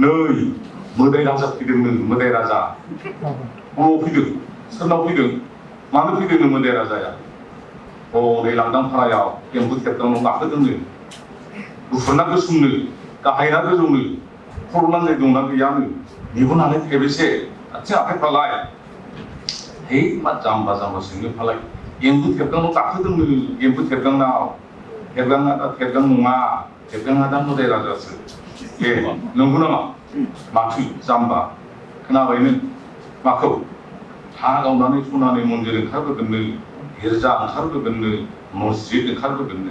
너희 머대 라자 피드는 머대 라자 뭐 피드 선나 피드 마늘 피드는 머대 라자야 내 랑당 팔아야 연부 탭당 놈 아거든요 우선나 그 숨는 가하이나 그 좀는 코로나 내동나 그 야는 이분 안에 태비세 아치 앞에 팔라이 헤이 맛 잠바 생겨 팔라이 연부 탭당 놈 아거든요 연부 탭당 나 탭당 농아 탭당 하다 머대 라자스 예 너무나 마트 잠바 그나마에는 마코 다 가운데 손안에 문제는 카르거든요 여자 카르거든요 모스지드 카르거든요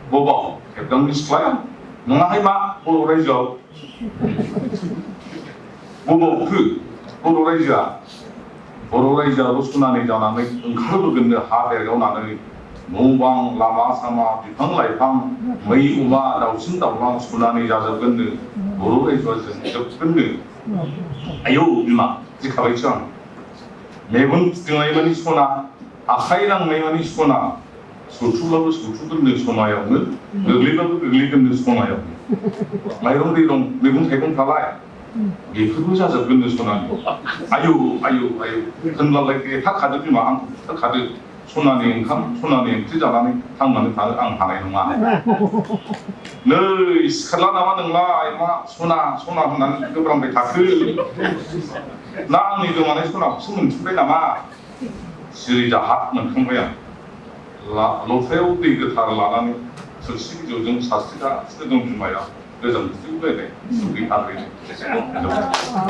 뭐봐 탭당 미스클라야 농아 하이마 보로레죠 뭐뭐 그 보로레지아로 손안에 전화는 카르거든요 하베가 나는 노방 라마 사마 비팡 라이팡 메이 우마 다우신 다우랑 손안에 자자거든요 보로레지아는 적거든요 아유 이마 지카바이죠 매번 등아이만이 소나 아카이랑 매만이 소나 소출라도 소출들 소나요 늘리라도 늘리는 소나요 마이롱디롱 매번 대공 달아요 이 그루자자 근데 소나요 아유 근발레게 다 가득이 막 가득 소나니 감 소나니 뜨자라니 당만은 안 방에는마 너 스칼라 나마는마 이마 소나 하는 그런 게 다그 나니 동안에 소나 숨은 준비 남아 시리자 학문 통과야 라 로페오도 이거 다 라나니 솔직히 요즘 사스가 쓰던 주마야 그래서 쓰고 해야 돼 우리 다 그래